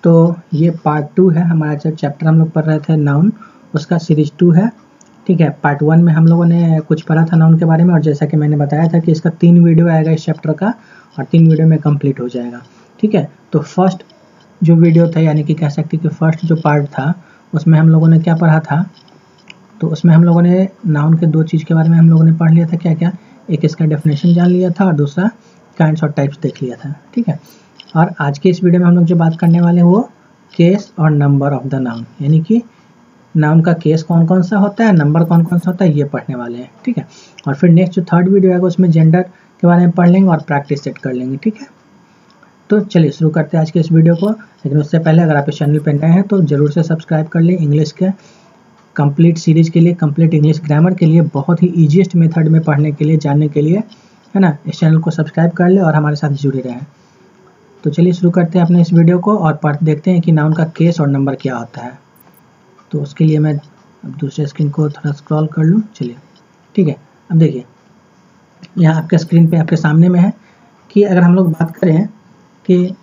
तो ये पार्ट 2 है हमारा, जो चैप्टर हम लोग पढ़ रहे थे नाउन, उसका सीरीज 2 है। ठीक है, पार्ट 1 में हम लोगों ने कुछ पढ़ा था नाउन के बारे में, और जैसा कि मैंने बताया था कि इसका 3 वीडियो आएगा इस चैप्टर का, और 3 वीडियो में कंप्लीट हो जाएगा। ठीक है, तो फर्स्ट जो वीडियो था, यानी कि कह सकते कि फर्स्ट जो पार्ट था, उसमें हम लोगों ने क्या पढ़ा था, तो उसमें हम लोगों ने नाउन के 2 चीज़ के बारे में हम लोगों ने पढ़ लिया था। क्या क्या? एक इसका डेफिनेशन जान लिया था, और दूसरा काइंड्स और टाइप्स देख लिया था। ठीक है, और आज के इस वीडियो में हम लोग जो बात करने वाले हैं वो केस और नंबर ऑफ द नाउन, यानी कि नाउन का केस कौन कौन सा होता है, नंबर कौन कौन सा होता है, ये पढ़ने वाले हैं। ठीक है, और फिर नेक्स्ट जो थर्ड वीडियो आएगा उसमें जेंडर के बारे में पढ़ लेंगे और प्रैक्टिस सेट कर लेंगे। ठीक है, तो चलिए शुरू करते हैं आज के इस वीडियो को। लेकिन उससे पहले अगर आप इस चैनल पर नए हैं तो जरूर से सब्सक्राइब कर लें। इंग्लिश के कंप्लीट सीरीज के लिए, कंप्लीट इंग्लिश ग्रामर के लिए, बहुत ही ईजीएस्ट मेथड में पढ़ने के लिए, जानने के लिए, है ना, इस चैनल को सब्सक्राइब कर ले और हमारे साथ जुड़े रहें। तो चलिए शुरू करते हैं अपने इस वीडियो को और देखते हैं कि नाउन का केस और नंबर क्या होता है। तो उसके लिए मैं अब दूसरे स्क्रीन को थोड़ा स्क्रॉल कर लूँ। चलिए, ठीक है, अब देखिए यहाँ आपके स्क्रीन पे आपके सामने में है कि अगर हम लोग बात करें कि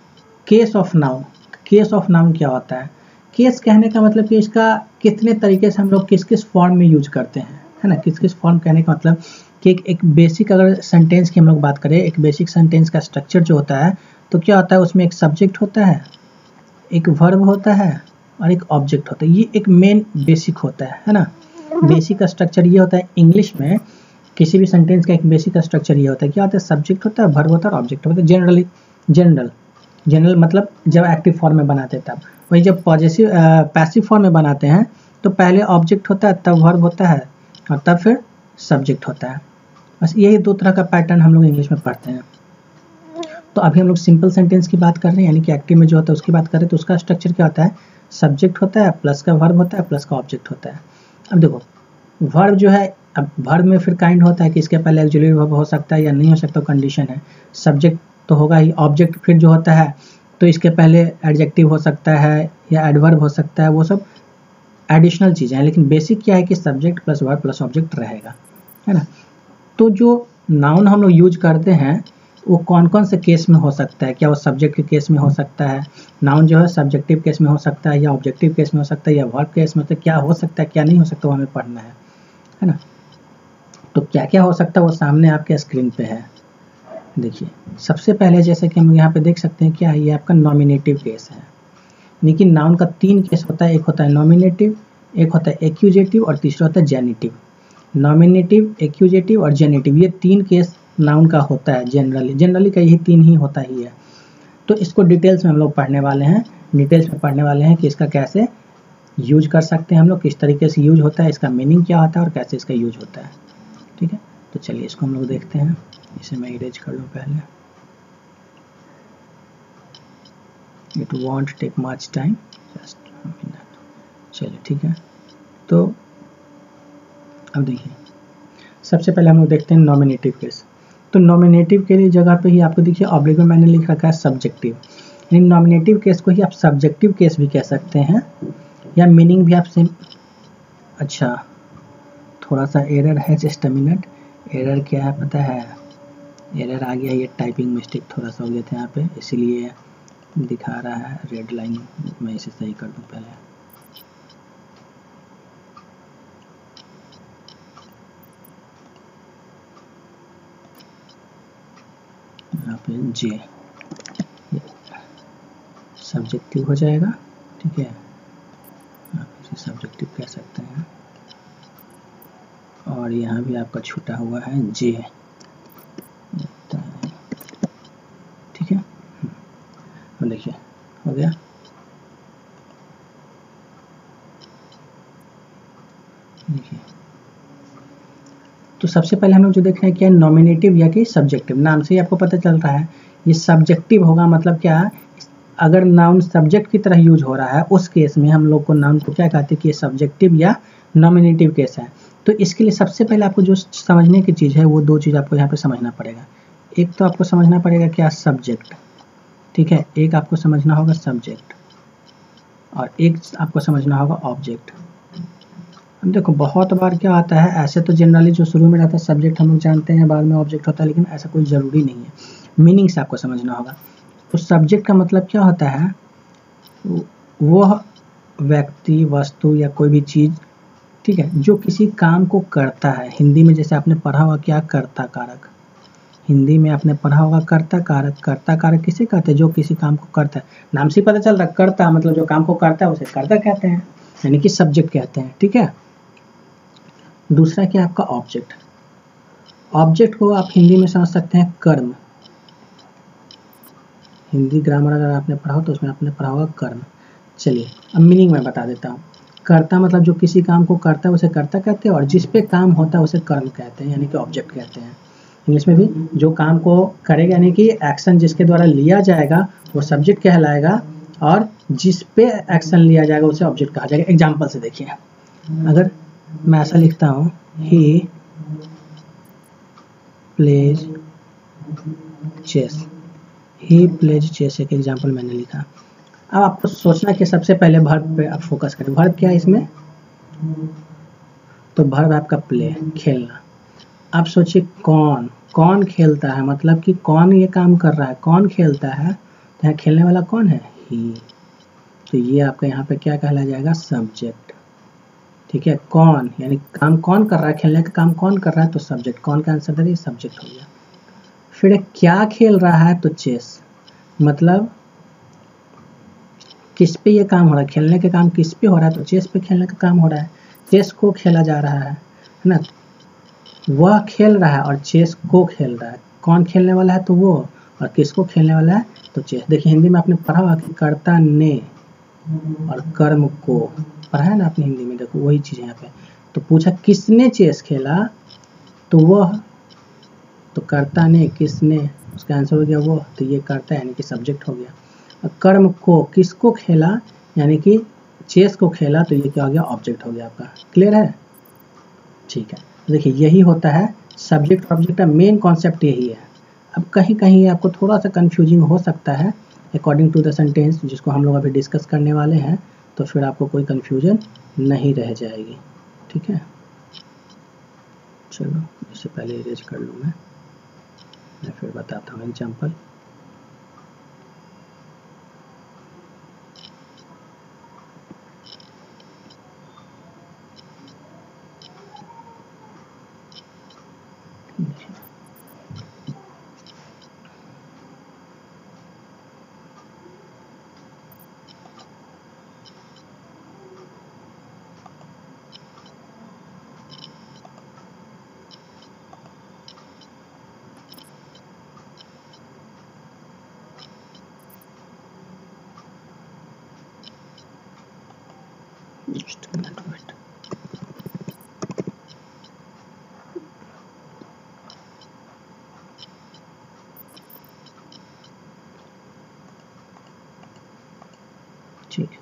case of noun, case of noun क्या होता है। केस कहने का मतलब कि इसका कितने तरीके से हम लोग किस किस फॉर्म में यूज करते हैं, है ना। किस किस फॉर्म कहने का मतलब कि एक बेसिक अगर सेंटेंस की हम लोग बात करें, एक बेसिक सेंटेंस का स्ट्रक्चर जो होता है, तो क्या होता है, उसमें एक सब्जेक्ट होता है, एक वर्ब होता है और एक ऑब्जेक्ट होता है। ये एक मेन बेसिक होता है ना। बेसिक का स्ट्रक्चर ये होता है, इंग्लिश में किसी भी सेंटेंस का एक बेसिक स्ट्रक्चर ये होता है। क्या होता है, सब्जेक्ट होता है, वर्ब होता है और ऑब्जेक्ट होता है। जनरली जनरल मतलब जब एक्टिव फॉर्म में बनाते हैं तब। वही जब पॉजिटिव पैसिव फॉर्म में बनाते हैं तो पहले ऑब्जेक्ट होता है, तब वर्ब होता है और तब फिर सब्जेक्ट होता है। बस यही 2 तरह का पैटर्न हम लोग इंग्लिश में पढ़ते हैं। तो अभी हम लोग सिंपल सेंटेंस की बात कर रहे हैं, यानी कि एक्टिव में जो होता है उसकी बात कर रहे हैं। तो उसका स्ट्रक्चर क्या होता है, सब्जेक्ट होता है, प्लस का वर्ब होता है, प्लस का ऑब्जेक्ट होता है। अब देखो वर्ब जो है, अब वर्ब में फिर काइंड होता है कि इसके पहले ऑक्सिलरी वर्ब हो सकता है या नहीं हो सकता, कंडीशन है। सब्जेक्ट तो होगा ही, ऑब्जेक्ट फिर जो होता है तो इसके पहले एडजेक्टिव हो सकता है या एडवर्ब हो सकता है, वो सब एडिशनल चीज़ें हैं। लेकिन बेसिक क्या है कि subject plus verb plus object रहेगा, है ना। तो जो नाउन हम लोग यूज करते हैं वो कौन कौन से केस में हो सकता है, क्या वो सब्जेक्ट के केस में हो सकता है, नाउन जो है सब्जेक्टिव केस में हो सकता है या ऑब्जेक्टिव केस में हो सकता है या वर्ब केस में, तो क्या हो सकता है क्या नहीं हो सकता वो हमें पढ़ना है ना। तो क्या क्या हो सकता है वो सामने आपके स्क्रीन पे है। देखिए सबसे पहले जैसे कि हम यहाँ पे देख सकते हैं क्या है, ये आपका नॉमिनेटिव केस है। लेकिन नाउन का 3 केस होता है, एक होता है नॉमिनेटिव, एक होता है एक्यूजेटिव और तीसरा होता है जेनिटिव। नॉमिनेटिव, एक्यूजेटिव और जेनिटिव, ये 3 केस नाउन का होता है। जनरली का यही 3 ही होता ही है। तो इसको डिटेल्स में हम लोग पढ़ने वाले हैं, डिटेल्स में पढ़ने वाले हैं कि इसका कैसे यूज कर सकते हैं हम लोग, किस तरीके से यूज होता है, इसका मीनिंग क्या होता है और कैसे इसका यूज होता है। ठीक है, तो चलिए इसको हम लोग देखते हैं। इसे मैं इरेज कर लूँ पहले, it won't take much time, just a minute. चलिए ठीक है, तो अब देखिए सबसे पहले हम लोग देखते हैं नॉमिनेटिव केस। तो नॉमिनेटिव के लिए जगह पे ही आपको देखिए ऑब्लिक में मैंने लिख रखा है सब्जेक्टिव, यानी नॉमिनेटिव केस को ही आप सब्जेक्टिव केस भी कह सकते हैं या मीनिंग भी आप सेम। अच्छा, थोड़ा सा एरर है, जस्ट अ मिनट। एरर क्या है पता है, एरर आ गया, ये टाइपिंग मिस्टेक थोड़ा सा हो गया था यहाँ पे, इसीलिए दिखा रहा है रेड लाइन। मैं इसे सही कर दूँ पहले। यहाँ पे जे सब्जेक्टिव हो जाएगा। ठीक है, आप इसे सब्जेक्टिव कह सकते हैं। और यहाँ भी आपका छूटा हुआ है जे, ठीक है। देखिए हो गया। देखिए तो सबसे पहले हम लोग जो देख रहे हैं क्या है, नॉमिनेटिव या कि सब्जेक्टिव। नाम से ही आपको पता चल रहा है ये सब्जेक्टिव होगा। मतलब क्या, अगर नाउन सब्जेक्ट की तरह यूज हो रहा है उस केस में हम लोग को नाउन को क्या कहते हैं कि ये सब्जेक्टिव या नॉमिनेटिव केस है। तो इसके लिए सबसे पहले आपको जो समझने की चीज़ है वो 2 चीज़ आपको यहाँ पे समझना पड़ेगा। एक तो आपको समझना पड़ेगा क्या, सब्जेक्ट। ठीक है, एक आपको समझना होगा सब्जेक्ट और एक आपको समझना होगा ऑब्जेक्ट। अब देखो बहुत बार क्या आता है, ऐसे तो जनरली जो शुरू में रहता है सब्जेक्ट हम लोग जानते हैं, बाद में ऑब्जेक्ट होता है, लेकिन ऐसा कोई ज़रूरी नहीं है। मीनिंग से आपको समझना होगा। तो सब्जेक्ट का मतलब क्या होता है, वह व्यक्ति, वस्तु या कोई भी चीज़, ठीक है, जो किसी काम को करता है। हिंदी में जैसे आपने पढ़ा होगा क्या, कर्ता कारक। हिंदी में आपने पढ़ा होगा कर्ता कारक। कर्ता कारक किसे कहते हैं, जो किसी काम को करता है। नाम से पता चल रहा है, कर्ता मतलब जो काम को करता है उसे कर्ता कहते हैं, यानी कि सब्जेक्ट कहते हैं, ठीक है। दूसरा क्या आपका ऑब्जेक्ट। ऑब्जेक्ट को आप हिंदी में समझ सकते हैं कर्म। हिंदी ग्रामर अगर आपने पढ़ा हो तो उसमें आपने पढ़ा होगा कर्म। चलिए अब मीनिंग मैं बता देता हूँ। कर्ता मतलब जो किसी काम को करता है उसे कर्ता कहते हैं, और जिस पे काम होता है उसे कर्म कहते हैं, यानी कि ऑब्जेक्ट कहते हैं। इंग्लिश में भी जो काम को करेगा, यानी कि एक्शन जिसके द्वारा लिया जाएगा वो सब्जेक्ट कहलाएगा, और जिस पे एक्शन लिया जाएगा उसे ऑब्जेक्ट कहा जाएगा। एग्जाम्पल से देखिए, अगर मैं ऐसा लिखता हूँ, he plays chess. He plays chess एक एग्जाम्पल मैंने लिखा। अब आपको सोचना कि सबसे पहले वर्ब पे आप फोकस करें। वर्ब क्या है इसमें, तो वर्ब आपका प्ले, खेलना। आप सोचिए कौन कौन खेलता है, मतलब कि कौन ये काम कर रहा है, कौन खेलता है, तो यहाँ खेलने वाला कौन है, ही। तो ये आपका यहाँ पे क्या कहला जाएगा, सब्जेक्ट, ठीक है। कौन यानी काम कौन कर रहा है, खेलने का काम कौन कर रहा है, तो सब्जेक्ट। कौन का आंसर दे, सब्जेक्ट हो गया। फिर क्या खेल रहा है, तो चेस, मतलब किस पे ये काम हो रहा है, खेलने का काम किस पे हो रहा है, तो चेस पे खेलने का काम हो रहा है। चेस को खेला जा रहा है ना, वह खेल रहा है और चेस को खेल रहा है। कौन खेलने वाला है, तो वो, और किसको खेलने वाला है, तो चेस। देखिए हिंदी में आपने पढ़ा हुआ कि कर्ता ने और कर्म को, पढ़ा है ना आपने हिंदी में, देखो वही चीज़ यहाँ पे। तो पूछा किसने चेस खेला, तो वह, तो कर्ता ने, किसने, उसका आंसर हो गया वो, तो ये कर्ता यानी कि सब्जेक्ट हो गया। और कर्म को, किसको खेला, यानी कि चेस को खेला, तो ये क्या हो गया, ऑब्जेक्ट हो गया आपका। क्लियर है, ठीक है। देखिए यही होता है सब्जेक्ट ऑब्जेक्ट का मेन कॉन्सेप्ट, यही है। अब कहीं कहीं आपको थोड़ा सा कंफ्यूजिंग हो सकता है अकॉर्डिंग टू द सेंटेंस, जिसको हम लोग अभी डिस्कस करने वाले हैं, तो फिर आपको कोई कंफ्यूजन नहीं रह जाएगी, ठीक है। चलो इससे पहले इरेज कर लूँ मैं फिर बताता हूँ example. Just a minute, wait. ठीक है,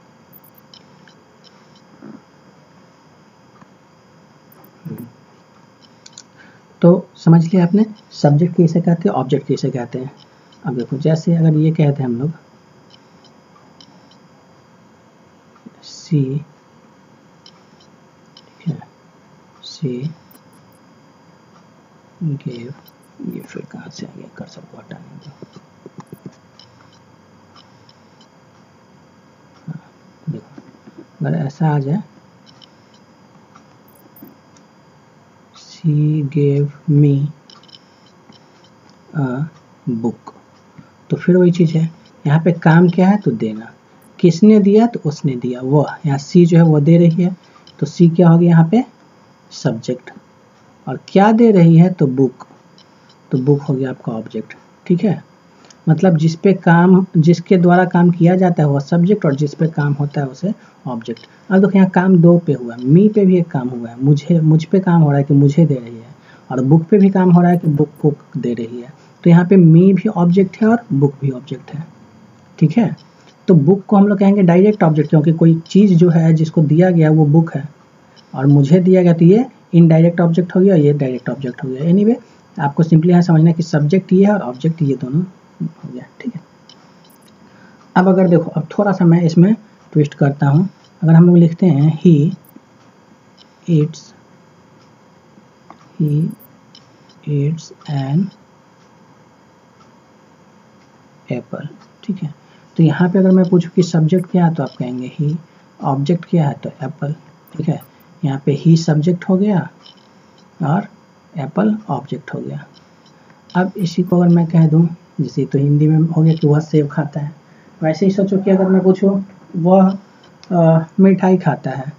तो समझ लिया आपने सब्जेक्ट किसे कहते हैं, ऑब्जेक्ट किसे कहते हैं। अब देखो जैसे अगर ये कहते हैं हम लोग, सी, ठीक है, सी गेव, ये फिर कहाँ से आ गया, कर्सर को हटाने दो। देखो अगर ऐसा आ जाए, सी गेव मी अ बुक, तो फिर वही चीज़ है, यहाँ पे काम क्या है, तो देना। किसने दिया, तो उसने दिया, वो। यहाँ सी जो है वो दे रही है, तो सी क्या होगी यहाँ पे, सब्जेक्ट। और क्या दे रही है, तो बुक, तो बुक हो गया आपका ऑब्जेक्ट, ठीक है। मतलब जिस पे काम, जिसके द्वारा काम किया जाता है वह सब्जेक्ट, और जिस पे काम होता है उसे ऑब्जेक्ट। अब देखो यहाँ काम दो पे हुआ, मी पे भी एक काम हुआ है, मुझ पे काम हो रहा है कि मुझे दे रही है, और बुक पे भी काम हो रहा है कि बुक को दे रही है। तो यहाँ पे मी भी ऑब्जेक्ट है और बुक भी ऑब्जेक्ट है, ठीक है। तो बुक को हम लोग कहेंगे डायरेक्ट ऑब्जेक्ट, क्योंकि कोई चीज़ जो है जिसको दिया गया वो बुक है, और मुझे दिया गया तो ये इनडायरेक्ट ऑब्जेक्ट हो गया, ये डायरेक्ट ऑब्जेक्ट हो गया। एनीवे आपको सिंपली यहाँ समझना कि सब्जेक्ट ये है और ऑब्जेक्ट ये दोनों हो गया, ठीक है। अब अगर देखो, अब थोड़ा सा मैं इसमें ट्विस्ट करता हूँ। अगर हम लोग लिखते हैं ही eats an apple, ठीक है, तो यहाँ पे अगर मैं पूछूं कि सब्जेक्ट क्या है तो आप कहेंगे ही, ऑब्जेक्ट क्या है तो एप्पल, ठीक है। यहाँ पे ही सब्जेक्ट हो गया और एप्पल ऑब्जेक्ट हो गया। अब इसी को अगर मैं कह दूं, जैसे तो हिंदी में हो गया कि वह सेब खाता है, वैसे ही सोचो कि अगर मैं पूछूं वह मिठाई खाता है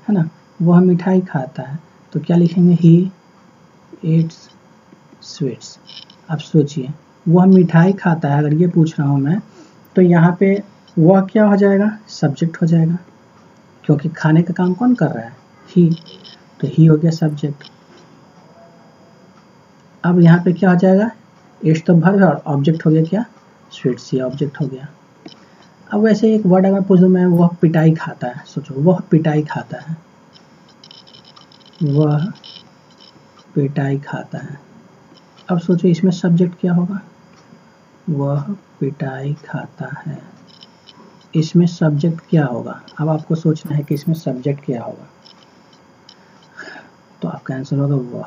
ना, वह मिठाई खाता है, तो क्या लिखेंगे, ही ईट्स स्वीट्स। अब सोचिए वह मिठाई खाता है, अगर ये पूछ रहा हूँ मैं, तो यहाँ पे वह क्या हो जाएगा, सब्जेक्ट हो जाएगा, क्योंकि खाने का काम कौन कर रहा है, ही, तो ही हो गया सब्जेक्ट। अब यहाँ पे क्या हो जाएगा, ईट्स तो वर्ब है और ऑब्जेक्ट हो गया क्या, स्वीट्स, ये ऑब्जेक्ट हो गया। अब वैसे एक वर्ड अगर पूछ दूं मैं, वह पिटाई खाता है, सोचो वह पिटाई खाता है, वह पिटाई खाता है। अब सोचो इसमें सब्जेक्ट क्या होगा, वह पिटाई खाता है, इसमें सब्जेक्ट क्या होगा। अब आपको सोचना है कि इसमें सब्जेक्ट क्या होगा, तो आपका आंसर होगा वह,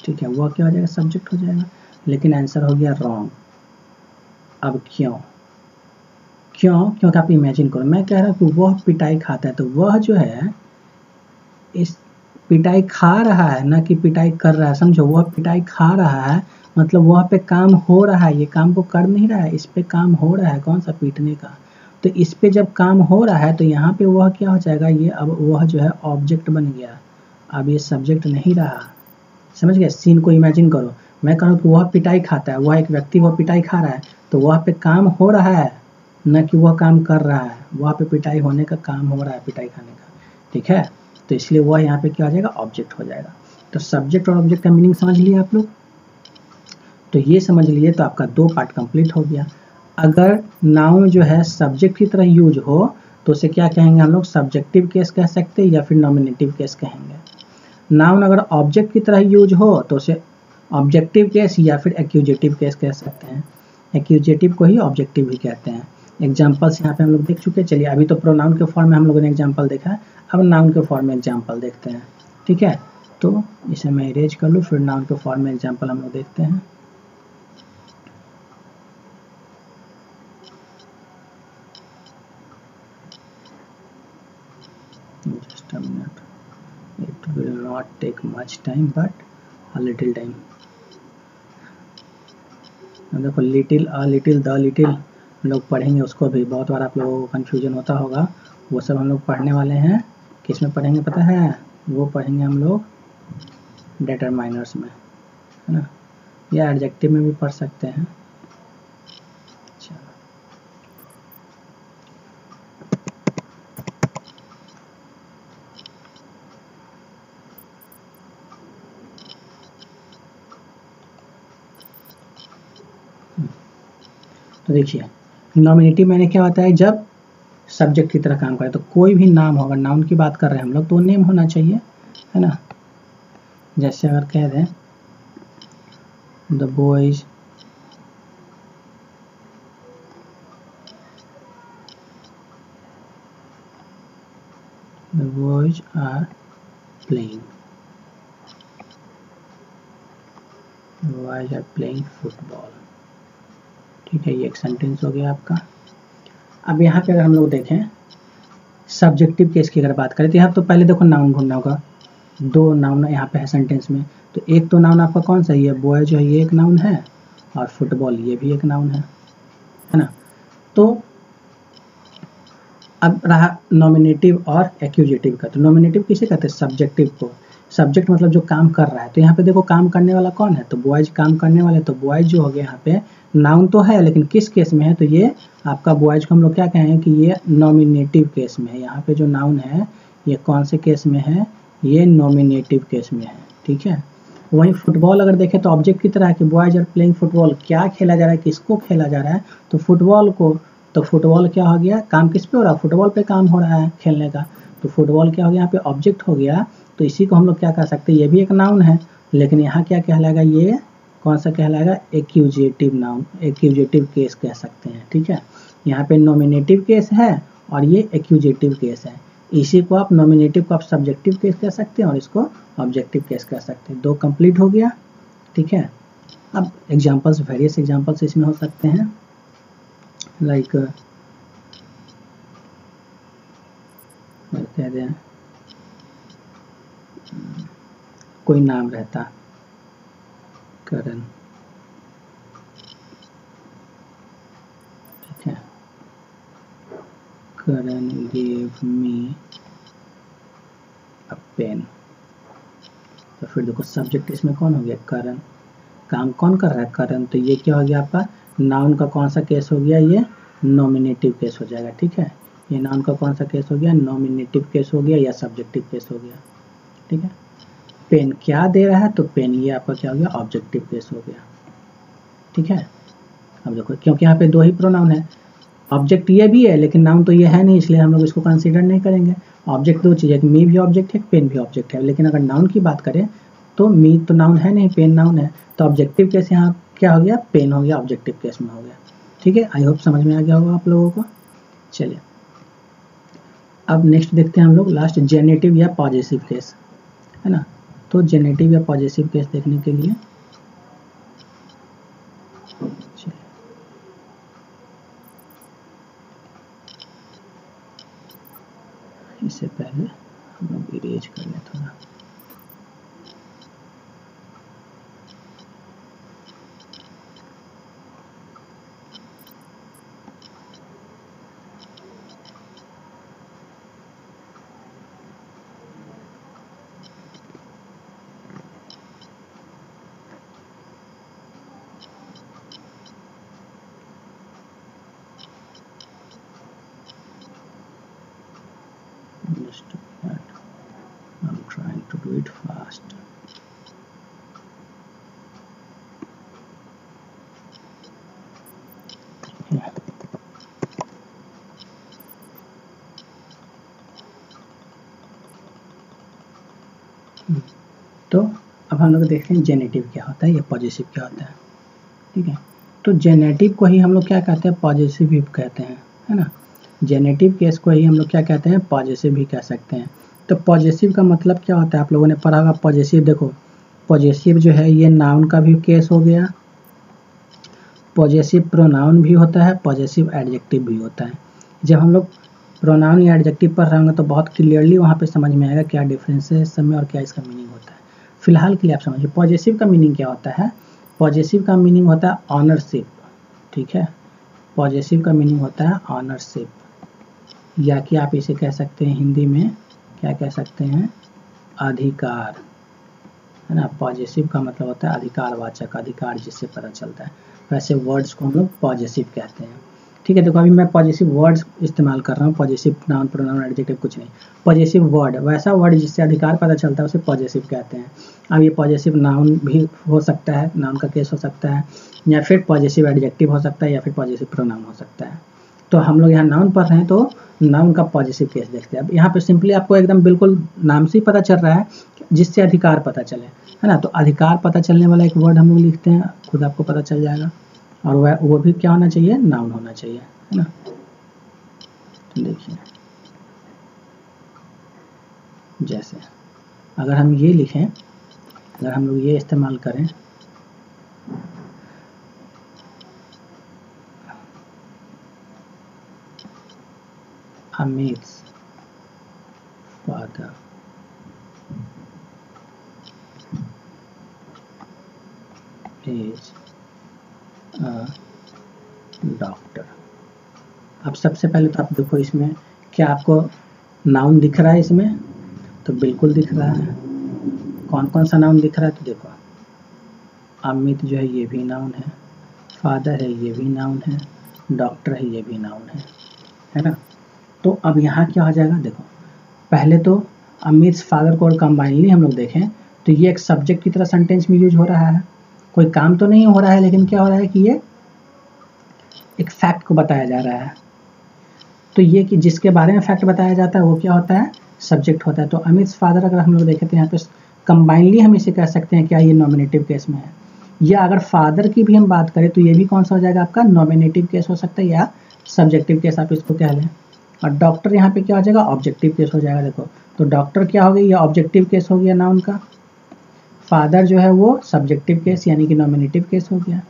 ठीक है। वह क्या हो जाएगा, सब्जेक्ट हो जाएगा, लेकिन आंसर हो गया रॉन्ग। अब क्यों, क्योंकि आप इमेजिन करो, मैं कह रहा हूँ कि वह पिटाई खाता है, तो वह जो है इस पिटाई खा रहा है, ना कि पिटाई कर रहा है, समझो। वह पिटाई खा रहा है मतलब वह पे काम हो रहा है, ये काम को कर नहीं रहा है, इस पे काम हो रहा है, कौन सा, पीटने का। तो इस पे जब काम हो रहा है तो यहाँ पे वह क्या हो जाएगा, ये अब वह जो है ऑब्जेक्ट बन गया, अब ये सब्जेक्ट नहीं रहा, समझ गए। सीन को इमेजिन करो, मैं कह रहा हूँ कि वह पिटाई खाता है, वह एक व्यक्ति वह पिटाई खा रहा है, तो वह पे काम हो रहा है, न कि वह काम कर रहा है, वहाँ पे पिटाई होने का काम हो रहा है, पिटाई खाने का, ठीक है। तो इसलिए वह यहाँ पे क्या हो जाएगा, ऑब्जेक्ट हो जाएगा। तो सब्जेक्ट और ऑब्जेक्ट का मीनिंग समझ लिया आप लोग, तो ये समझ लिए तो आपका 2 पार्ट कंप्लीट हो गया। अगर नाउन जो है सब्जेक्ट की तरह यूज हो तो उसे क्या कहेंगे हम लोग, सब्जेक्टिव केस कह सकते हैं या फिर नॉमिनेटिव केस कहेंगे। नाउन अगर ऑब्जेक्ट की तरह यूज हो तो उसे ऑब्जेक्टिव केस या फिर एक्यूजेटिव केस कह सकते हैं। एक्यूजेटिव को ही ऑब्जेक्टिव भी कहते हैं। एग्जाम्पल्स यहाँ पे हम लोग देख चुके हैं। चलिए अभी तो प्रोनाउन के फॉर्म में हम लोगों ने एग्जाम्पल देखा है, अब नाउन के फॉर्म में एग्जाम्पल देखते हैं, ठीक है। तो इसे मैं इरेज कर लूँ, फिर नाउन के फॉर्म में एग्जाम्पल हम लोग देखते हैं। Just a minute, it will not take much time but a little time। देखो little, a little, the little हम लोग पढ़ेंगे, उसको भी बहुत बार आप लोगों को कन्फ्यूजन होता होगा, वो सब हम लोग पढ़ने वाले हैं। किस में पढ़ेंगे पता है, वो पढ़ेंगे हम लोग डिटरमाइनर्स में, है ना, या एडजेक्टिव में भी पढ़ सकते हैं। तो देखिए नॉमिनेटिव मैंने क्या बताया, जब सब्जेक्ट की तरह काम करे, तो कोई भी नाम होगा, नाउन की बात कर रहे हैं हम लोग तो नेम होना चाहिए, है ना। जैसे अगर कह दें the boys are playing, boys are playing football, ठीक है। ये एक सेंटेंस हो गया आपका। अब यहाँ पे अगर हम लोग देखें सब्जेक्टिव केस की अगर बात करें, तो यहाँ तो पहले देखो नाउन ढूंढना होगा। 2 नाउन यहाँ पे है सेंटेंस में, तो एक तो नाउन आपका कौन सा, ये बॉय जो है ये एक नाउन है, और फुटबॉल ये भी एक नाउन है ना। तो अब रहा नॉमिनेटिव और एक्यूजेटिव का। तो नॉमिनेटिव किसे कहते हैं, सब्जेक्टिव को। सब्जेक्ट मतलब जो काम कर रहा है, तो यहाँ पे देखो काम करने वाला कौन है, तो बॉयज काम करने वाले, तो बॉयज जो हो गया यहाँ पे नाउन तो है लेकिन किस केस में है, तो ये आपका बॉयज को हम लोग क्या कहें कि ये नॉमिनेटिव केस में है। यहाँ पे जो नाउन है ये कौन से केस में है, ये नॉमिनेटिव केस में है, ठीक है। वहीं फुटबॉल अगर देखें तो ऑब्जेक्ट की तरह है कि बॉयज आर प्लेइंग फुटबॉल, क्या खेला जा रहा है, किसको खेला जा रहा है, तो फुटबॉल को। तो फुटबॉल क्या हो गया, काम किस पे हो रहा है, फुटबॉल पे काम हो रहा है खेलने का, तो फुटबॉल क्या हो गया यहाँ पे ऑब्जेक्ट हो गया। तो इसी को हम लोग क्या कह सकते हैं, ये भी एक नाउन है, लेकिन यहाँ क्या कहलाएगा, ये कौन सा कहलाएगा, एक्यूजेटिव नाउन, एक्यूजेटिव केस कह सकते हैं, ठीक है। यहाँ पे नॉमिनेटिव केस है और ये एक्यूजेटिव केस है। इसी को आप नॉमिनेटिव को आप सब्जेक्टिव केस कह सकते हैं और इसको ऑब्जेक्टिव केस कह सकते हैं। 2 कंप्लीट हो गया, ठीक है। अब एग्जांपल्स, वेरियस एग्जांपल्स इसमें हो सकते हैं, लाइक कह दें कोई नाम रहता करण, ठीक है, करण गिव मी अ पेन, तो फिर देखो सब्जेक्ट इसमें कौन हो गया, करण, काम कौन कर रहा है, करण, तो ये क्या हो गया आपका नाउन का कौन सा केस हो गया, ये नॉमिनेटिव केस हो जाएगा, ठीक है, ये नाउन का कौन सा केस हो गया, नॉमिनेटिव केस हो गया या सब्जेक्टिव केस हो गया, ठीक है। पेन क्या दे रहा है, तो पेन ये आपका क्या हो गया, ऑब्जेक्टिव केस हो गया, ठीक है। अब देखो क्योंकि यहाँ पे दो ही प्रोनाउन है, ऑब्जेक्ट ये भी है लेकिन नाउन तो ये है नहीं, इसलिए हम लोग इसको कंसीडर नहीं करेंगे। ऑब्जेक्ट दो चीज़ है, मी भी ऑब्जेक्ट है, पेन भी ऑब्जेक्ट है, लेकिन अगर नाउन की बात करें तो मी तो नाउन है नहीं, पेन नाउन है, तो ऑब्जेक्टिव केस यहाँ क्या हो गया, पेन हो गया, ऑब्जेक्टिव केस में हो गया, ठीक है। आई होप समझ में आ गया होगा आप लोगों को। चलिए अब नेक्स्ट देखते हैं हम लोग लास्ट जेनेटिव या पॉजेसिव केस, है ना। तो जेनेटिव या पॉजेसिव केस देखने के लिए इससे पहले हम लोग इरेज कर लें थोड़ा, I'm trying to do it fast. तो अब हम लोग देखते हैं जेनेटिव क्या होता है या पॉजिटिव क्या होता है, ठीक है। तो जेनेटिव को ही हम लोग क्या कहते हैं, पॉजिटिव कहते हैं, है ना। जेनेटिव केस को ही हम लोग क्या कहते हैं, पॉजिटिव भी कह सकते हैं। तो पॉजिटिव का मतलब क्या होता है, आप लोगों ने पढ़ा होगा पॉजिटिव, देखो पॉजिटिव जो है ये नाउन का भी केस हो गया, पॉजिटिव प्रोनाउन भी होता है, पॉजिटिव एडजेक्टिव भी होता है। जब हम लोग प्रोनाउन या एडजेक्टिव पढ़ रहे होंगे तो बहुत क्लियरली वहाँ पे समझ में आएगा क्या डिफरेंस है इस समय और क्या इसका मीनिंग होता है। फिलहाल के लिए आप समझिए पॉजिटिव का मीनिंग क्या होता है, पॉजिटिव का मीनिंग होता है ऑनरशिप, ठीक है, पॉजिटिव का मीनिंग होता है ऑनरशिप, या कि आप इसे कह सकते हैं हिंदी में क्या कह सकते हैं, अधिकार, है ना। पॉजिटिव का मतलब होता है अधिकारवाचक, अधिकार जिससे पता चलता है, वैसे वर्ड्स को हम लोग पॉजिटिव कहते हैं, ठीक है। देखो अभी मैं पॉजिटिव वर्ड्स इस्तेमाल कर रहा हूँ, पॉजिटिव नाउन प्रोनाउन एडजेक्टिव कुछ नहीं, पॉजिटिव वर्ड वैसा वर्ड जिससे अधिकार पता चलता है उसे पॉजिटिव कहते हैं। अब ये पॉजिटिव नाउन भी हो सकता है, नाउन का केस हो सकता है, या फिर पॉजिटिव एडजेक्टिव हो सकता है, या फिर पॉजिटिव प्रोनाउन हो सकता है। तो हम लोग यहाँ नाउन पढ़ रहे हैं तो नाउन का पॉजिटिव केस देखते हैं। अब यहाँ पे सिंपली आपको एकदम बिल्कुल नाम से ही पता चल रहा है जिससे अधिकार पता चले, है ना। तो अधिकार पता चलने वाला एक वर्ड हम लोग लिखते हैं, खुद आपको पता चल जाएगा, और वो भी क्या होना चाहिए, नाउन होना चाहिए, है ना। तो देखिए जैसे अगर हम ये लिखें, अगर हम लोग ये इस्तेमाल करें, अमित's father is a डॉक्टर। अब सबसे पहले तो आप देखो इसमें क्या आपको नाउन दिख रहा है, इसमें तो बिल्कुल दिख रहा है। कौन कौन सा नाउन दिख रहा है, तो देखो अमित जो है ये भी नाउन है, फादर है ये भी नाउन है, डॉक्टर है ये भी नाउन है ना। तो अब यहाँ क्या हो जाएगा, देखो पहले तो अमित फादर को और कंबाइनली हम लोग देखें तो ये एक सब्जेक्ट की तरह सेंटेंस में यूज हो रहा है, कोई काम तो नहीं हो रहा है, लेकिन क्या हो रहा है कि ये एक फैक्ट को बताया जा रहा है। तो ये कि जिसके बारे में फैक्ट बताया जाता है वो क्या होता है, सब्जेक्ट होता है। तो अमित फादर अगर हम लोग देखें तो यहाँ पे कंबाइनली हम इसे कह सकते हैं क्या, ये नॉमिनेटिव केस में है। या अगर फादर की भी हम बात करें तो ये भी कौन सा हो जाएगा आपका, नॉमिनेटिव केस हो सकता है या सब्जेक्टिव केस आप इसको कह लें। और डॉक्टर यहाँ पे क्या हो जाएगा, ऑब्जेक्टिव केस हो जाएगा। देखो तो डॉक्टर क्या हो गया, ये ऑब्जेक्टिव केस हो गया नाउन का, फादर जो है वो सब्जेक्टिव केस यानी कि नॉमिनेटिव केस हो गया।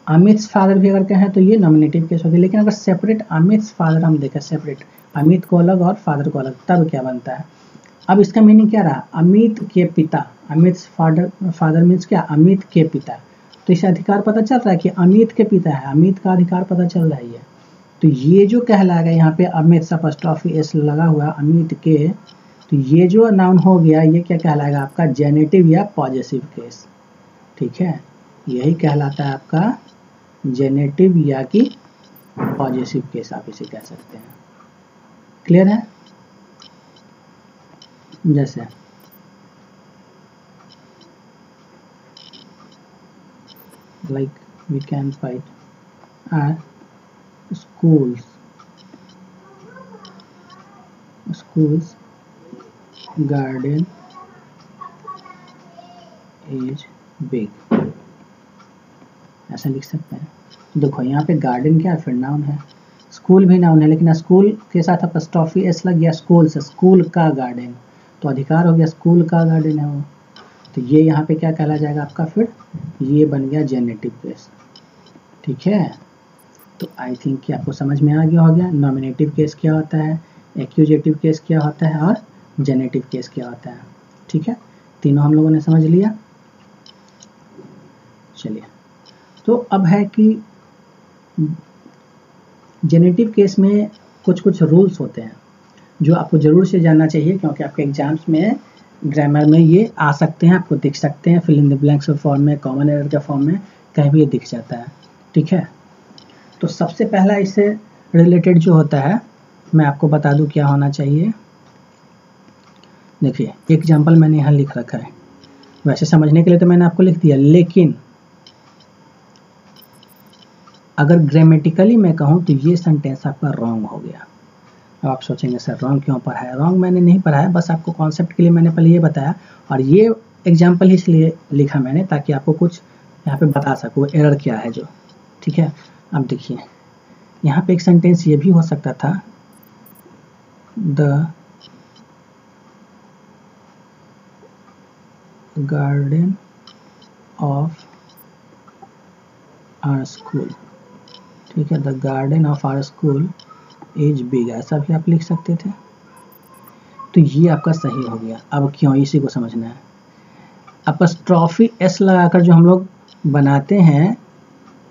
अमित्स फादर भी अगर कहें तो ये नॉमिनेटिव केस होगी। लेकिन अगर सेपरेट अमित्स फादर हम देखें, सेपरेट अमित को अलग और फादर को अलग, तब क्या बनता है। अब इसका मीनिंग क्या रहा, अमित के पिता, अमित फादर मीन्स क्या, अमित के पिता। तो इसे अधिकार पता चल रहा है कि अमित के पिता है, अमित का अधिकार पता चल रहा है ये। तो ये जो कहलाएगा यहाँ पे अमित अपॉस्ट्रोफी एस लगा हुआ अमित के, तो ये जो नाउन हो गया ये क्या कहलाएगा आपका, जेनेटिव या पॉजेसिव केस। ठीक है, यही कहलाता है आपका जेनेटिव या कि पॉजेसिव केस, आप इसे कह सकते हैं। क्लियर है। जैसे like we can find our schools garden is big, ऐसा लिख सकते हैं। देखो यहाँ पे गार्डन क्या है, फिर नाउन है, स्कूल भी नाउन है, लेकिन स्कूल के साथ अपॉस्ट्रोफी एस लग गया, स्कूल से, स्कूल का गार्डन, तो अधिकार हो गया स्कूल का गार्डन है वो। तो ये यहाँ पे क्या कहला जाएगा आपका, फिर ये बन गया जेनेटिव केस। ठीक है, तो आई थिंक कि आपको समझ में आ गया होगा नॉमिनेटिव केस क्या होता है, एक्यूजेटिव केस क्या होता है और जेनेटिव केस क्या होता है। ठीक है, तीनों हम लोगों ने समझ लिया। चलिए, तो अब है कि जेनेटिव केस में कुछ कुछ रूल्स होते हैं जो आपको जरूर से जानना चाहिए, क्योंकि आपके एग्जाम्स में ग्रामर में ये आ सकते हैं, आपको दिख सकते हैं, fill in the blanks form में, कॉमन एरर के फॉर्म में, कहीं भी ये दिख जाता है। ठीक है, तो सबसे पहला इससे रिलेटेड जो होता है मैं आपको बता दूं क्या होना चाहिए। देखिए एग्जाम्पल मैंने यहाँ लिख रखा है, वैसे समझने के लिए तो मैंने आपको लिख दिया, लेकिन अगर ग्रामेटिकली मैं कहूँ तो ये सेंटेंस आपका रॉन्ग हो गया। अब आप सोचेंगे सर रॉन्ग क्यों पढ़ा है, रॉन्ग मैंने नहीं पढ़ा है, बस आपको कॉन्सेप्ट के लिए मैंने पहले ये बताया, और ये एग्जाम्पल ही इसलिए लिखा मैंने ताकि आपको कुछ यहाँ पे बता सकूँ एरर क्या है जो। ठीक है, अब देखिए यहाँ पे एक सेंटेंस ये भी हो सकता था, the garden of our school. ठीक है, the garden of our school is big, ऐसा भी आप लिख सकते थे। तो ये आपका सही हो गया। अब क्यों, इसी को समझना है। अपॉस्ट्रोफी एस लगाकर जो हम लोग बनाते हैं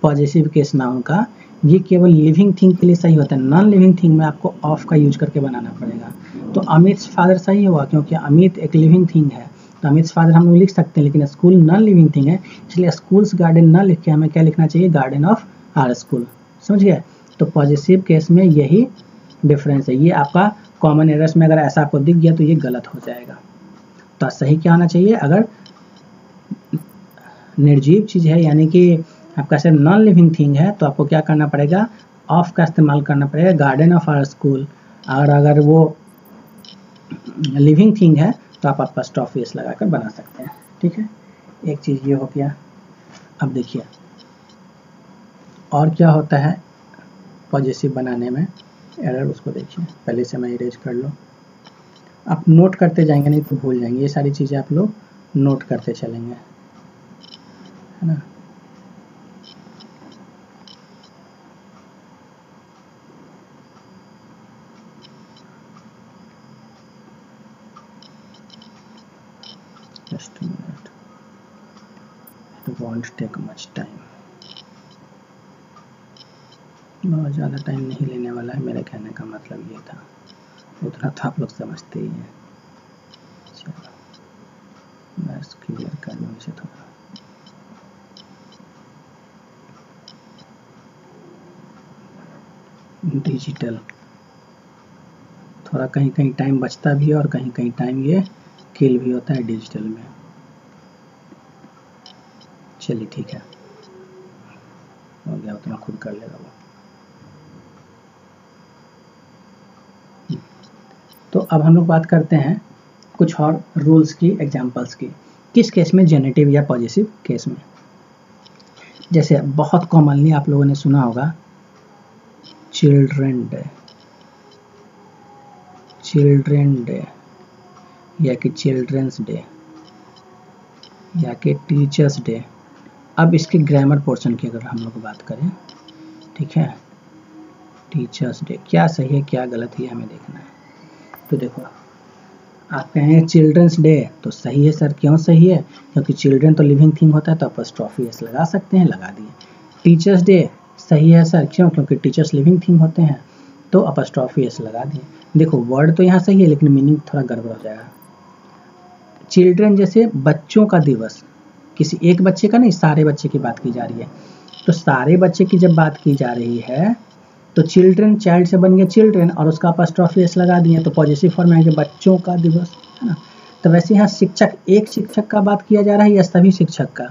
पॉजेसिव केस नाउन का, ये केवल लिविंग थिंग के लिए सही होता है, नॉन लिविंग थिंग में आपको ऑफ का यूज करके बनाना पड़ेगा। तो अमित फादर सही हुआ क्योंकि अमित एक लिविंग थिंग है, तो अमित फादर हम लोग लिख सकते हैं, लेकिन स्कूल नॉन लिविंग थिंग है, इसलिए स्कूल्स गार्डन ना लिख के हमें क्या लिखना चाहिए, गार्डन ऑफ आवर स्कूल। समझ गए। तो पॉजिटिव केस में यही डिफरेंस है। ये आपका कॉमन एरर्स में अगर ऐसा आपको दिख गया तो ये गलत हो जाएगा। तो सही क्या होना चाहिए, अगर निर्जीव चीज है यानी कि आपका सिर्फ नॉन लिविंग थिंग है तो आपको क्या करना पड़ेगा, ऑफ का इस्तेमाल करना पड़ेगा, गार्डन ऑफ आवर स्कूल। और अगर वो लिविंग थिंग है तो आप अपॉस्ट्रोफी एस लगाकर बना सकते हैं। ठीक है, एक चीज ये हो गया। अब देखिए और क्या होता है पॉजिटिव बनाने में एरर, उसको देखिए। पहले से मैं इरेज कर लूँ, आप नोट करते जाएंगे नहीं तो भूल जाएंगे। ये सारी चीज़ें आप लोग नोट करते चलेंगे, है ना। Just a minute, it won't take much time। बहुत ज़्यादा टाइम नहीं लेने वाला है, मेरे कहने का मतलब ये था, उतना तो आप लोग समझते ही हैं। चलो मैं क्लियर कर लूँ इसे थोड़ा। डिजिटल थोड़ा कहीं कहीं टाइम बचता भी है और कहीं कहीं टाइम ये किल भी होता है डिजिटल में। चलिए ठीक है, हो गया, उतना खुद कर लेगा वो। तो अब हम लोग बात करते हैं कुछ और रूल्स की, एग्जांपल्स की। किस केस में, जेनेटिव या पॉजिटिव केस में। जैसे बहुत कॉमनली आप लोगों ने सुना होगा चिल्ड्रन डे, चिल्ड्रन डे या कि चिल्ड्रंस डे या कि टीचर्स डे। अब इसके ग्रामर पोर्शन की अगर हम लोग बात करें, ठीक है, टीचर्स डे क्या सही है क्या गलत है हमें देखना है। तो देखो आप कहेंगे चिल्ड्रंस डे, तो सही है सर, क्यों सही है, क्योंकि चिल्ड्रन तो लिविंग थिंग होता है तो अपॉस्ट्रोफी एस लगा सकते हैं, लगा दिए। टीचर्स डे सही है सर, क्यों, क्योंकि टीचर्स लिविंग थिंग होते हैं तो अपॉस्ट्रोफी एस लगा दिए। देखो वर्ड तो यहाँ सही है लेकिन मीनिंग थोड़ा गड़बड़ हो जाएगा। चिल्ड्रन जैसे बच्चों का दिवस, किसी एक बच्चे का नहीं, सारे बच्चे की बात की जा रही है, तो सारे बच्चे की जब बात की जा रही है तो चिल्ड्रन, चाइल्ड से बन गया चिल्ड्रन और उसका अपॉस्ट्रोफी एस लगा दिए तो पॉजिटिव फॉर्म है कि बच्चों का दिवस, है ना। तो वैसे यहाँ शिक्षक, एक शिक्षक का बात किया जा रहा है या सभी शिक्षक का,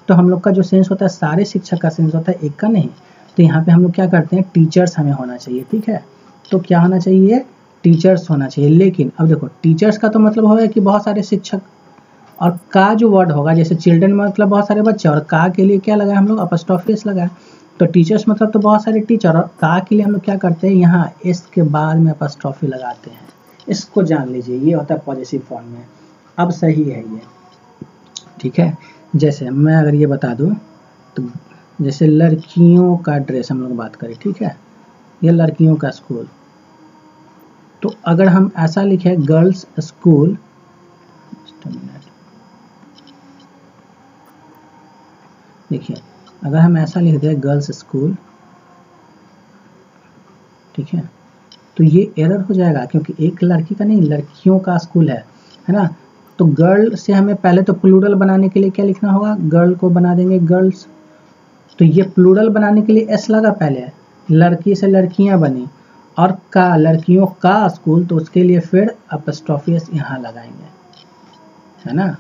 तो हम लोग का जो सेंस होता है सारे शिक्षक का सेंस होता है, एक का नहीं। तो यहाँ पे हम लोग क्या करते हैं, टीचर्स हमें होना चाहिए, ठीक है। तो क्या होना चाहिए, टीचर्स होना चाहिए। लेकिन अब देखो टीचर्स का तो मतलब होगा कि बहुत सारे शिक्षक, और का जो वर्ड होगा जैसे चिल्ड्रन मतलब बहुत सारे बच्चे, और का के लिए क्या लगाए हम लोग, अपॉस्ट्रोफी एस लगाए। तो टीचर्स मतलब तो बहुत सारे टीचर, और का के लिए हम लोग क्या करते हैं, यहाँ एस के बाद में अपॉस्ट्रोफी लगाते हैं। इसको जान लीजिए, ये होता है पॉजिटिव फॉर्म में। अब सही है ये, ठीक है। जैसे मैं अगर ये बता दूं तो जैसे लड़कियों का ड्रेस हम लोग बात करें, ठीक है, ये लड़कियों का स्कूल, तो अगर हम ऐसा लिखे गर्ल्स स्कूल, देखिए अगर हम ऐसा लिख दें गर्ल्स स्कूल, ठीक है, तो ये एरर हो जाएगा क्योंकि एक लड़की का नहीं, लड़कियों का स्कूल है ना। तो गर्ल से हमें पहले तो प्लूरल बनाने के लिए क्या लिखना होगा, गर्ल को बना देंगे गर्ल्स, तो ये प्लूरल बनाने के लिए एस लगा पहले, लड़की से लड़कियां बनी, और का लड़कियों का स्कूल, तो उसके लिए फिर अपॉस्ट्रोफी एस यहाँ लगाएंगे, है ना।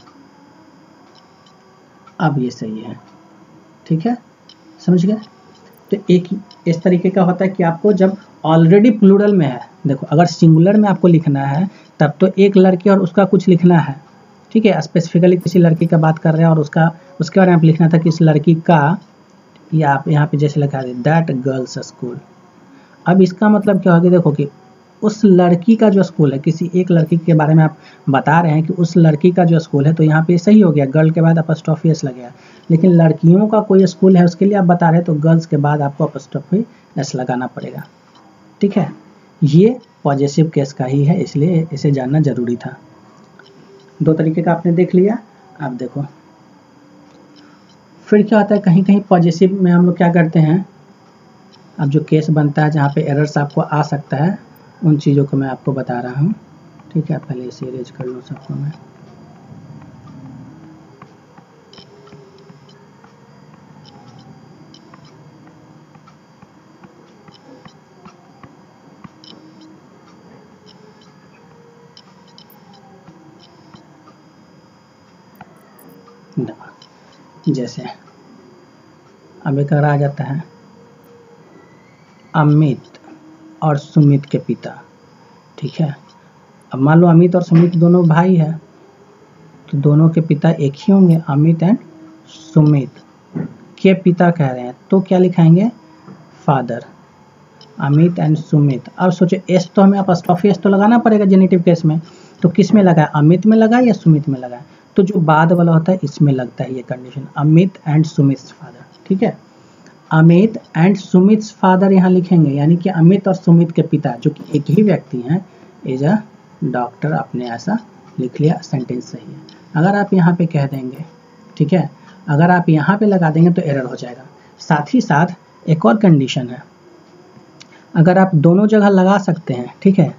अब ये सही है, ठीक है, समझ गए। तो एक इस तरीके का होता है कि आपको जब ऑलरेडी प्लूरल में है, देखो अगर सिंगुलर में आपको लिखना है तब तो एक लड़की और उसका कुछ लिखना है, ठीक है, स्पेसिफिकली किसी लड़की का बात कर रहे हैं और उसका, उसके बारे में आप लिखना था कि इस लड़की का, या आप यहाँ पे जैसे लिखा है दैट गर्ल्स स्कूल। अब इसका मतलब क्या होगा, देखो कि उस लड़की का जो स्कूल है, किसी एक लड़की के बारे में आप बता रहे हैं कि उस लड़की का जो स्कूल है, तो यहाँ पे सही हो गया, गर्ल के बाद अपॉस्ट्रोफी एस लगेगा। लेकिन लड़कियों का कोई स्कूल है उसके लिए आप बता रहे हैं तो गर्ल्स के बाद आपको अपॉस्ट्रोफी एस लगाना पड़ेगा, ठीक है। ये पॉजिटिव केस का ही है, इसलिए इसे जानना जरूरी था। दो तरीके का आपने देख लिया। अब देखो फिर क्या होता है, कहीं कहीं पॉजिटिव में हम लोग क्या करते हैं, अब जो केस बनता है जहाँ पे एरर्स आपको आ सकता है, उन चीज़ों को मैं आपको बता रहा हूँ, ठीक है। पहले इसे इरेज कर लूँ सबको मैं, जैसे अब एक आ जाता है अमित और सुमित के पिता, ठीक है। अब मान लो अमित और सुमित दोनों भाई है, तो दोनों के पिता एक ही होंगे, अमित एंड सुमित के पिता कह रहे हैं, तो क्या लिखाएंगे, फादर, अमित एंड सुमित। अब सोचो एस तो हमें अपॉस्ट्रोफी एस तो लगाना पड़ेगा जेनेटिव केस में, तो किस में लगाए, अमित में लगाए या सुमित में लगाए, तो जो बाद वाला होता है इसमें लगता है ये condition, Amit and Sumit father, ठीक है। अमित एंड सुमित फादर यहाँ लिखेंगे, यानी कि अमित और सुमित के पिता जो कि एक ही व्यक्ति हैं, इज अ डॉक्टर। आपने ऐसा लिख लिया, सेंटेंस सही है। अगर आप यहाँ पे कह देंगे, ठीक है, अगर आप यहाँ पे लगा देंगे तो एरर हो जाएगा। साथ ही साथ एक और कंडीशन है, अगर आप दोनों जगह लगा सकते हैं, ठीक है,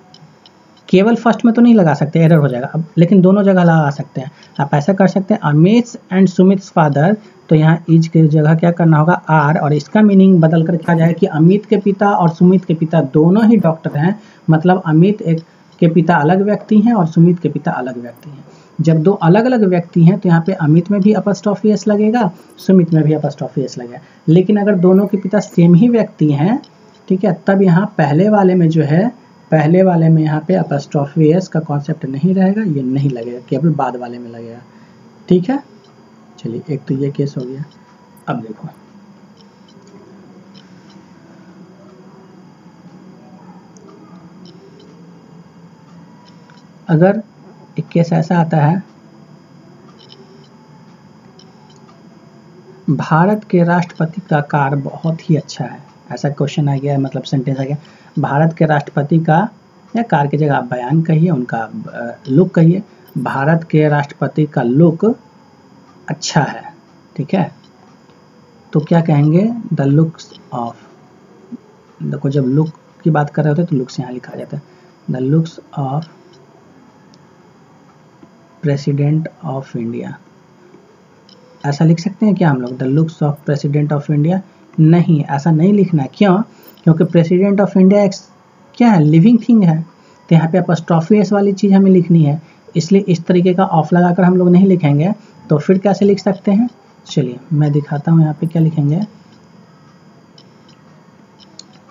केवल फर्स्ट में तो नहीं लगा सकते, एरर हो जाएगा। अब लेकिन दोनों जगह लगा सकते हैं। आप ऐसा कर सकते हैं, अमित एंड सुमित फादर, तो यहाँ इज के जगह क्या करना होगा, आर, और इसका मीनिंग बदल कर क्या जाए कि अमित के पिता और सुमित के पिता दोनों ही डॉक्टर हैं, मतलब अमित एक के पिता अलग व्यक्ति हैं और सुमित के पिता अलग व्यक्ति हैं। जब दो अलग अलग व्यक्ति हैं तो यहाँ पे अमित में भी अपॉस्ट्रोफी एस लगेगा, सुमित में भी अपॉस्ट्रोफी एस लगेगा। लेकिन अगर दोनों के पिता सेम ही व्यक्ति हैं, ठीक है, तब यहाँ पहले वाले में जो है, पहले वाले में यहाँ पे अपॉस्ट्रोफी एस का कॉन्सेप्ट नहीं रहेगा, ये नहीं लगेगा, केवल बाद वाले में लगेगा, ठीक है। चलिए एक तो ये केस हो गया। अब देखो अगर एक केस ऐसा आता है, भारत के राष्ट्रपति का कार्य बहुत ही अच्छा है, ऐसा क्वेश्चन आ गया, मतलब सेंटेंस आ गया। भारत के राष्ट्रपति का, या कार्य की जगह आप बयान कहिए, उनका लुक कहिए। भारत के राष्ट्रपति का लुक अच्छा है, ठीक है। तो क्या कहेंगे, द लुक्स ऑफ, देखो जब लुक की बात कर रहे होते तो लुक्स यहाँ लिखा जाता है, the looks of president of India, ऐसा लिख सकते हैं क्या हम लोग, the looks of president of India? नहीं, ऐसा नहीं लिखना। क्यों? क्योंकि प्रेसिडेंट ऑफ इंडिया एक क्या है, लिविंग थिंग है, तो यहाँ पे अपॉस्ट्रोफी एस वाली चीज़ हमें लिखनी है, इसलिए इस तरीके का ऑफ लगाकर हम लोग नहीं लिखेंगे। तो फिर कैसे लिख सकते हैं, चलिए मैं दिखाता हूँ यहाँ पे क्या लिखेंगे,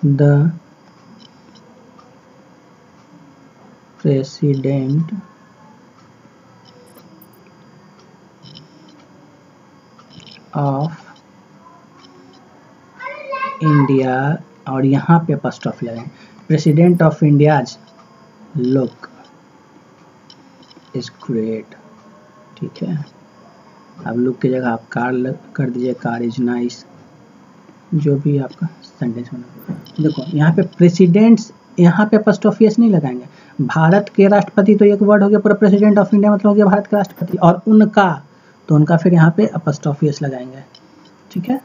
द प्रेसिडेंट ऑफ इंडिया, और यहाँ पे अपॉस्ट्रोफी लगाएं, president of India's look is great, ठीक है। अब लुक की जगह आप कार कर दीजिए, कार इज नाइस, जो भी आपका सेंटेंस बना। देखो यहाँ पे प्रेसिडेंट्स, यहाँ पे अपॉस्ट्रोफी एस नहीं लगाएंगे। भारत के राष्ट्रपति तो एक वर्ड हो गया पूरा, प्रेसिडेंट ऑफ इंडिया मतलब हो गया भारत के राष्ट्रपति, और उनका, तो उनका फिर यहाँ पे अपॉस्ट्रोफी एस लगाएंगे, ठीक है।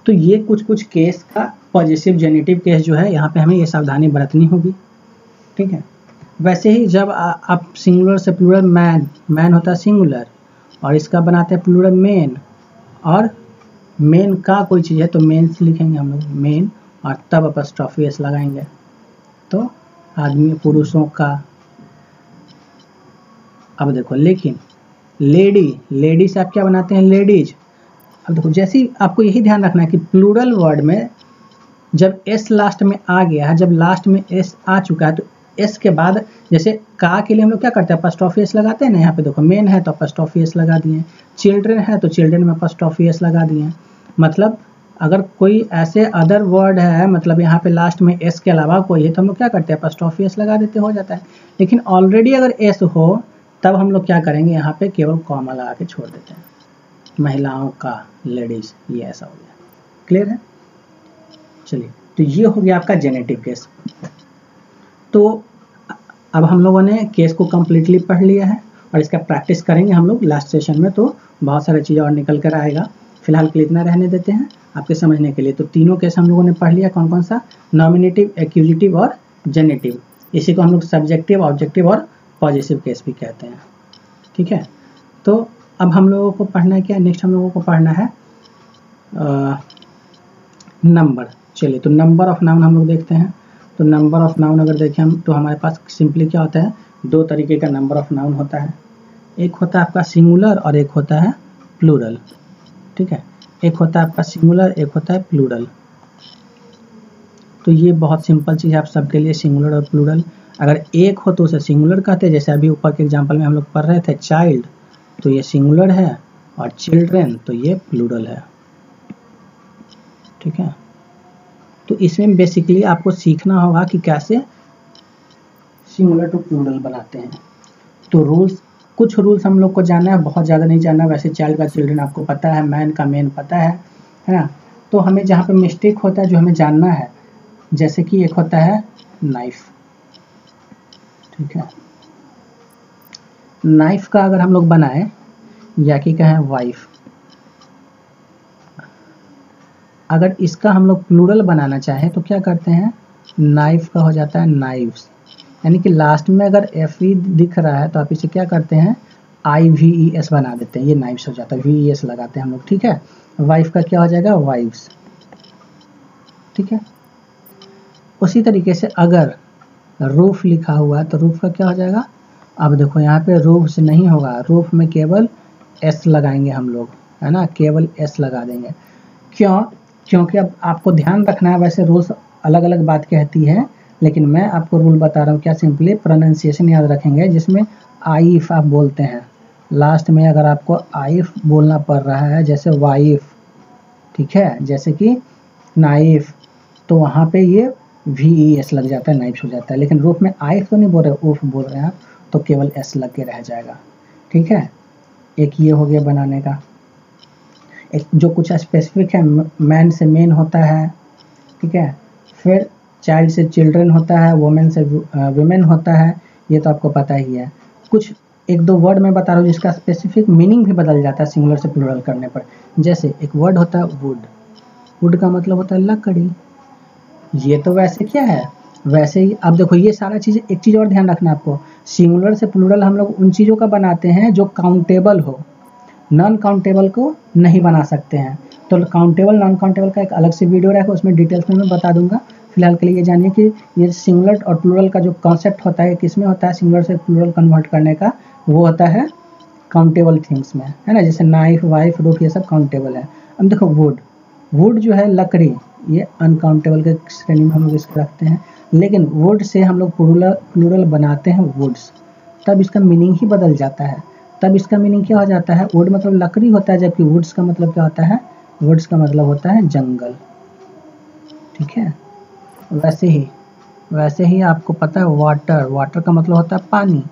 तो ये कुछ केस का पॉजिटिव जेनेटिव केस जो है, यहाँ पे हमें ये सावधानी बरतनी होगी, ठीक है। वैसे ही जब आप सिंगुलर से प्लूरल, मैन होता है सिंगुलर, और इसका बनाते हैं प्लूरल मेन, और मेन का कोई चीज़ है तो मेन से लिखेंगे हम लोग मेन, और तब अपॉस्ट्रोफी एस लगाएंगे, तो आदमी पुरुषों का। अब देखो, लेकिन लेडी से आप क्या बनाते हैं, लेडीज। अब देखो, जैसे ही आपको यही ध्यान रखना है कि प्लूरल वर्ड में जब एस लास्ट में आ गया है, जब लास्ट में एस आ चुका है, तो एस के बाद, जैसे का के लिए हम लोग क्या करते हैं, अपॉस्ट्रोफी एस लगाते हैं ना। यहाँ पे देखो, मेन है तो अपॉस्ट्रोफी एस लगा दिए, चिल्ड्रन है तो चिल्ड्रन में अपॉस्ट्रोफी एस लगा दिए। मतलब अगर कोई ऐसे अदर वर्ड है, मतलब यहाँ पे लास्ट में एस के अलावा कोई है, तो हम लोग क्या करते हैं, अपॉस्ट्रोफी एस लगा देते, हो जाता है। लेकिन ऑलरेडी अगर एस हो, तब हम लोग क्या करेंगे, यहाँ पे केवल कॉमा लगा के छोड़ देते हैं, महिलाओं का, लेडीज, ये ऐसा हो गया। क्लियर है? चलिए, तो ये हो गया आपका जेनेटिव केस। तो अब हम लोगों ने केस को कम्प्लीटली पढ़ लिया है, और इसका प्रैक्टिस करेंगे हम लोग लास्ट सेशन में, तो बहुत सारी चीज़ें और निकल कर आएगा। फिलहाल के लिए इतना रहने देते हैं आपके समझने के लिए। तो तीनों केस हम लोगों ने पढ़ लिया, कौन कौन सा, नॉमिनेटिव, एक्यूजिटिव और जेनेटिव। इसी को हम लोग सब्जेक्टिव, ऑब्जेक्टिव और पॉजिटिव केस भी कहते हैं, ठीक है। तो अब हम लोगों को पढ़ना है क्या, नेक्स्ट हम लोगों को पढ़ना है नंबर। चलिए, तो नंबर ऑफ नाउन हम लोग देखते हैं। तो नंबर ऑफ नाउन अगर देखें हम, तो हमारे पास सिंपली क्या होता है, दो तरीके का नंबर ऑफ नाउन होता है। एक होता है आपका सिंगुलर और एक होता है प्लूरल, ठीक है। एक होता है आपका सिंगुलर, एक होता है प्लूरल। तो ये बहुत सिंपल चीज़ है आप सबके लिए, सिंगुलर और प्लूरल। अगर एक हो तो उसे सिंगुलर कहते हैं, जैसे अभी ऊपर के एग्जाम्पल में हम लोग पढ़ रहे थे, चाइल्ड तो ये सिंगुलर है, और चिल्ड्रेन तो ये प्लूरल है, ठीक है। तो इसमें बेसिकली आपको सीखना होगा कि कैसे सिंगुलर टू प्लूरल बनाते हैं। तो रूल्स, कुछ रूल्स हम लोग को जानना है, बहुत ज़्यादा नहीं जानना। वैसे चाइल्ड का चिल्ड्रेन आपको पता है, मैन का मेन पता है ना। तो हमें जहाँ पे मिस्टेक होता है, जो हमें जानना है, जैसे कि एक होता है नाइफ, ठीक है। नाइफ का अगर हम लोग बनाएं, या कि कहें वाइफ, अगर इसका हम लोग प्लूरल बनाना चाहें तो क्या करते हैं, नाइफ का हो जाता है नाइव्स, यानी कि लास्ट में अगर एफ ई दिख रहा है तो आप इसे क्या करते हैं, आई वी ई एस बना देते हैं, ये नाइव्स हो जाता है, वी ई एस लगाते हैं हम लोग, ठीक है। वाइफ का क्या हो जाएगा, वाइव्स, ठीक है। उसी तरीके से अगर रूफ लिखा हुआ है तो रूफ का क्या हो जाएगा, अब देखो यहाँ पे रूफ से नहीं होगा, रूफ में केवल एस लगाएंगे हम लोग, है ना, केवल एस लगा देंगे। क्यों? क्योंकि अब आपको ध्यान रखना है, वैसे रूल्स अलग अलग बात कहती है, लेकिन मैं आपको रूल बता रहा हूँ क्या, सिंपली प्रोनाउंसिएशन याद रखेंगे, जिसमें आइफ आप बोलते हैं, लास्ट में अगर आपको आइफ बोलना पड़ रहा है, जैसे वाइफ, ठीक है, जैसे कि नाइफ, तो वहाँ पे ये वी ई एस लग जाता है, नाइफ हो जाता है। लेकिन रूफ में आइफ तो नहीं बोल रहे, ऊफ बोल रहे हैं आप, तो केवल एस लग के रह जाएगा, ठीक है। एक ये हो गया बनाने का। एक जो कुछ स्पेसिफिक है, मैन से मेन होता है, ठीक है, फिर चाइल्ड से चिल्ड्रन होता है, वुमेन से वुमेन होता है, ये तो आपको पता ही है। कुछ एक दो वर्ड मैं बता रहा हूँ जिसका स्पेसिफिक मीनिंग भी बदल जाता है सिंगुलर से प्लूरल करने पर। जैसे एक वर्ड होता है वुड, वुड का मतलब होता है लकड़ी। ये तो वैसे क्या है, वैसे ही अब देखो ये सारा चीज़, एक चीज़ और ध्यान रखना आपको, सिंगुलर से प्लूरल हम लोग उन चीज़ों का बनाते हैं जो काउंटेबल हो, नॉन काउंटेबल को नहीं बना सकते हैं। तो काउंटेबल नॉन काउंटेबल का एक अलग से वीडियो रहेगा, उसमें डिटेल्स में मैं बता दूंगा। फिलहाल के लिए ये जानिए कि ये सिंगुलर और प्लूरल का जो कॉन्सेप्ट होता है किसमें होता है, सिंगुलर से प्लूरल कन्वर्ट करने का, वो होता है काउंटेबल थिंग्स में, है ना। जैसे नाइफ, वाइफ, रूफ, ये सब काउंटेबल है। अब देखो वुड, वुड जो है लकड़ी, ये अनकाउंटेबल के श्रेणी में हम लोग इसको रखते हैं। लेकिन वुड से हम लोग प्लूरल बनाते हैं वुड्स, तब इसका मीनिंग ही बदल जाता है। तब इसका मीनिंग क्या हो जाता है, वुड मतलब लकड़ी होता है, जबकि वुड्स का मतलब क्या होता है, वुड्स का मतलब होता है जंगल, ठीक है। वैसे ही आपको पता है वाटर, वाटर का मतलब होता है पानी।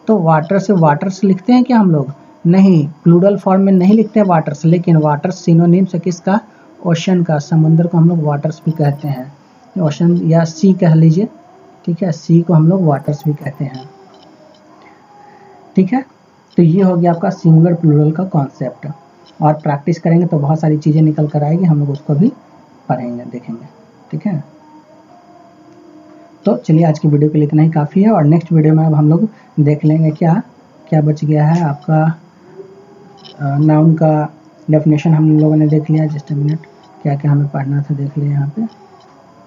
तो वाटर से वाटर्स लिखते हैं क्या हम लोग, नहीं, प्लूरल फॉर्म में नहीं लिखते हैं वाटर्स, लेकिन वाटर्स सिनोनिम्स है किसका, ओशन का। समुद्र को हम लोग वाटर्स भी कहते हैं, ओशन या सी कह लीजिए, ठीक है, सी को हम लोग वाटर्स भी कहते हैं, ठीक है। तो ये हो गया आपका सिंगुलर प्लूरल का कॉन्सेप्ट, और प्रैक्टिस करेंगे तो बहुत सारी चीज़ें निकल कर आएगी, हम लोग उसको भी पढ़ेंगे, देखेंगे, ठीक है। तो चलिए आज की वीडियो के लिए इतना ही काफ़ी है, और नेक्स्ट वीडियो में अब हम लोग देख लेंगे क्या क्या बच गया है आपका। नाउन का डेफिनेशन हम लोगों ने देख लिया, जस्ट अ मिनट, क्या क्या हमें पढ़ना था देख लिया, यहाँ पे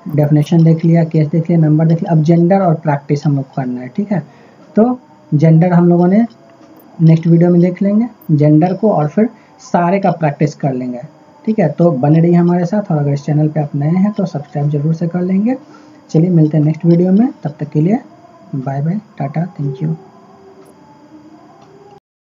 डेफिनेशन देख लिया, केस देख लिया, नंबर देख लिया। अब जेंडर और प्रैक्टिस हम लोग करना है, ठीक है। तो जेंडर हम लोगों ने नेक्स्ट वीडियो में देख लेंगे जेंडर को, और फिर सारे का प्रैक्टिस कर लेंगे, ठीक है। तो बने रहिए हमारे साथ, और अगर इस चैनल पे आप नए हैं तो सब्सक्राइब जरूर से कर लेंगे। चलिए मिलते हैं नेक्स्ट वीडियो में, तब तक के लिए bye bye, tata, thank you.